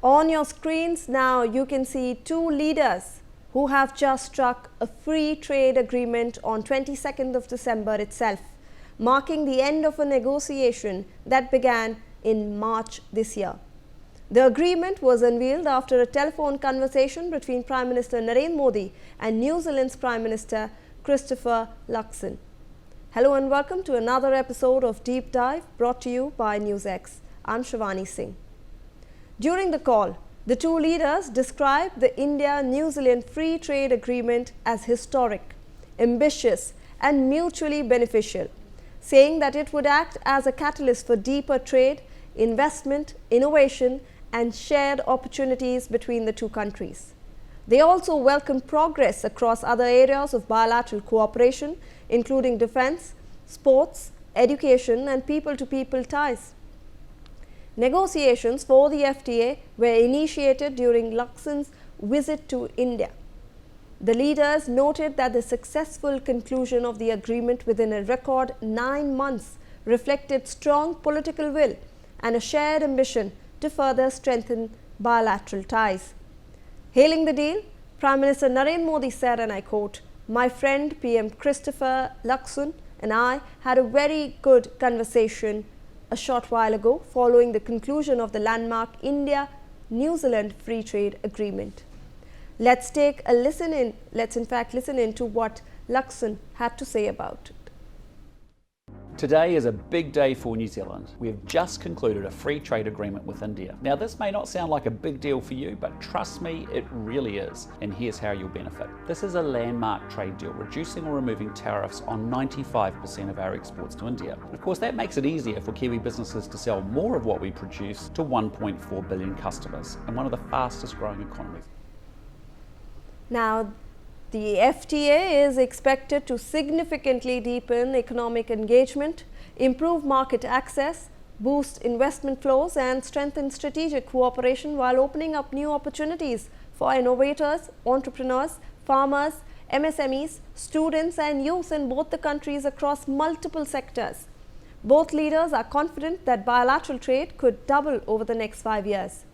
On your screens now you can see two leaders who have just struck a free trade agreement on 22nd of December itself, marking the end of a negotiation that began in March this year. The agreement was unveiled after a telephone conversation between Prime Minister Narendra Modi and New Zealand's Prime Minister Christopher Luxon. Hello and welcome to another episode of Deep Dive brought to you by NewsX. I'm Shivani Singh. During the call, the two leaders described the India-New Zealand Free Trade Agreement as historic, ambitious and mutually beneficial, saying that it would act as a catalyst for deeper trade, investment, innovation and shared opportunities between the two countries. They also welcomed progress across other areas of bilateral cooperation, including defence, sports, education and people-to-people ties. Negotiations for the FTA were initiated during Luxon's visit to India. The leaders noted that the successful conclusion of the agreement within a record 9 months reflected strong political will and a shared ambition to further strengthen bilateral ties. Hailing the deal, Prime Minister Narendra Modi said, and I quote, "My friend PM Christopher Luxon and I had a very good conversation a short while ago following the conclusion of the landmark India-New Zealand Free Trade Agreement." Let's take a listen in. Let's in fact listen in to what Luxon had to say about it. Today is a big day for New Zealand. We have just concluded a free trade agreement with India. Now this may not sound like a big deal for you, but trust me, it really is. And here's how you'll benefit. This is a landmark trade deal, reducing or removing tariffs on 95% of our exports to India. Of course, that makes it easier for Kiwi businesses to sell more of what we produce to 1.4 billion customers and one of the fastest growing economies. Now, the FTA is expected to significantly deepen economic engagement, improve market access, boost investment flows and strengthen strategic cooperation while opening up new opportunities for innovators, entrepreneurs, farmers, MSMEs, students and youth in both the countries across multiple sectors. Both leaders are confident that bilateral trade could double over the next 5 years.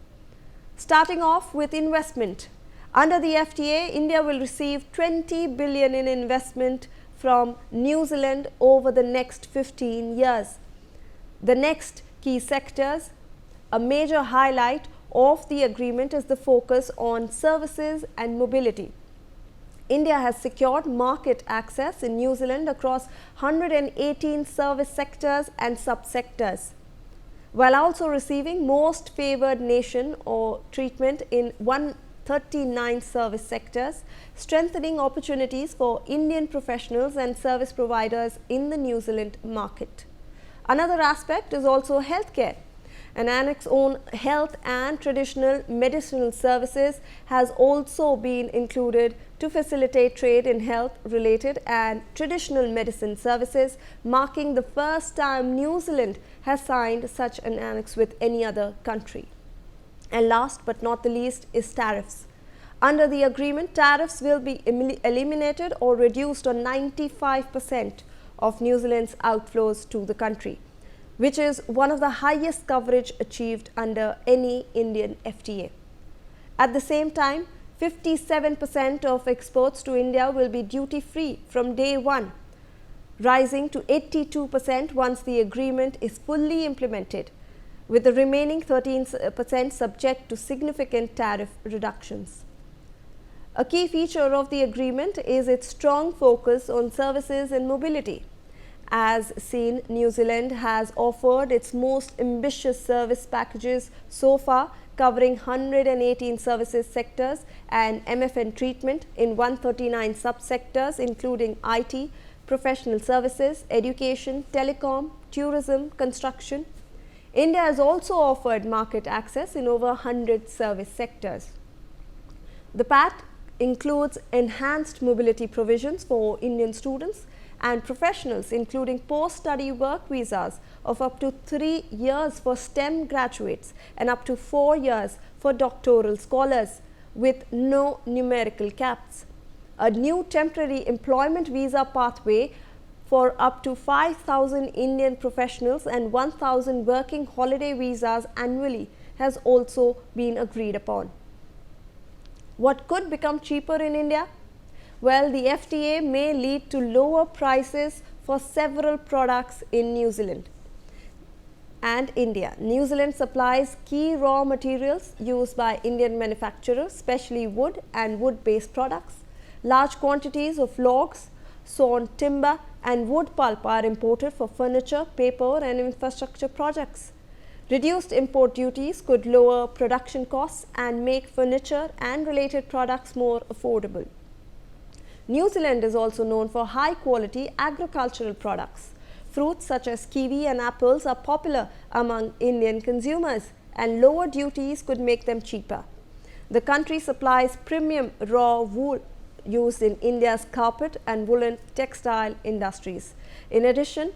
Starting off with investment. Under the FTA, India will receive 20 billion in investment from New Zealand over the next 15 years. The next key sectors, a major highlight of the agreement is the focus on services and mobility. India has secured market access in New Zealand across 118 service sectors and subsectors, while also receiving most favoured nation or treatment in 139 service sectors, strengthening opportunities for Indian professionals and service providers in the New Zealand market. Another aspect is also healthcare. An annex on health and traditional medicinal services has also been included to facilitate trade in health-related and traditional medicine services, marking the first time New Zealand has signed such an annex with any other country. And last but not the least is tariffs. Under the agreement, tariffs will be eliminated or reduced on 95% of New Zealand's outflows to the country, which is one of the highest coverage achieved under any Indian FTA. At the same time, 57% of exports to India will be duty-free from day one, rising to 82% once the agreement is fully implemented, with the remaining 13% subject to significant tariff reductions. A key feature of the agreement is its strong focus on services and mobility. As seen, New Zealand has offered its most ambitious service packages so far, covering 118 services sectors and MFN treatment in 139 subsectors including IT, professional services, education, telecom, tourism, construction. India has also offered market access in over 100 service sectors. The pact includes enhanced mobility provisions for Indian students and professionals, including post-study work visas of up to 3 years for STEM graduates and up to 4 years for doctoral scholars, with no numerical caps. A new temporary employment visa pathway for up to 5,000 Indian professionals and 1,000 working holiday visas annually has also been agreed upon. What could become cheaper in India? Well, the FTA may lead to lower prices for several products in New Zealand and India. New Zealand supplies key raw materials used by Indian manufacturers, especially wood and wood-based products. Large quantities of logs, sawn timber and wood pulp are imported for furniture, paper and infrastructure projects. Reduced import duties could lower production costs and make furniture and related products more affordable. New Zealand is also known for high-quality agricultural products. Fruits such as kiwi and apples are popular among Indian consumers, and lower duties could make them cheaper. The country supplies premium raw wool used in India's carpet and woolen textile industries. In addition,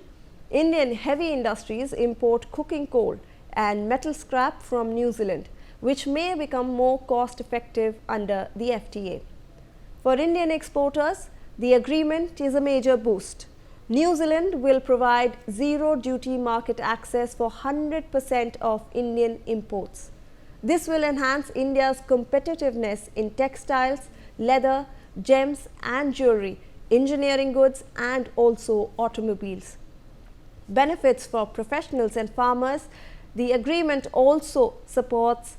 Indian heavy industries import cooking coal and metal scrap from New Zealand, which may become more cost-effective under the FTA. For Indian exporters, the agreement is a major boost. New Zealand will provide zero-duty market access for 100% of Indian imports. This will enhance India's competitiveness in textiles, leather, gems and jewelry, engineering goods and also automobiles. Benefits for professionals and farmers. The agreement also supports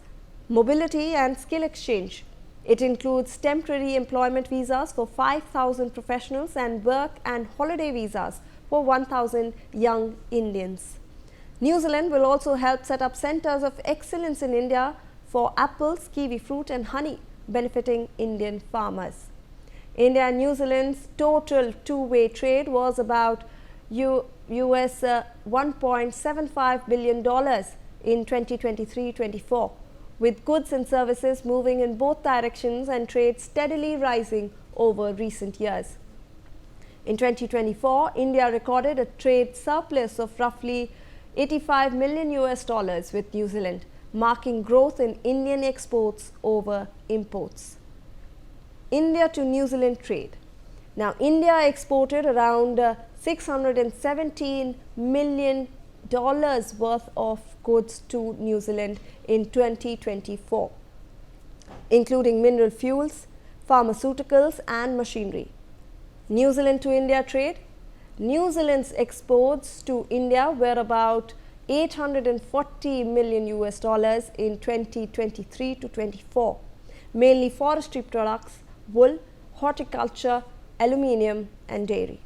mobility and skill exchange. It includes temporary employment visas for 5,000 professionals and work and holiday visas for 1,000 young Indians. New Zealand will also help set up centers of excellence in India for apples, kiwi fruit and honey, benefiting Indian farmers. India and New Zealand's total two-way trade was about US $1.75 billion in 2023-24. with goods and services moving in both directions and trade steadily rising over recent years. In 2024, India recorded a trade surplus of roughly $85 million with New Zealand, marking growth in Indian exports over imports. India to New Zealand trade. Now, India exported around $617 million worth of goods to New Zealand in 2024, including mineral fuels, pharmaceuticals and machinery. New Zealand to India trade. New Zealand's exports to India were about $840 million in 2023 to 24, mainly forestry products, wool, horticulture, aluminium and dairy.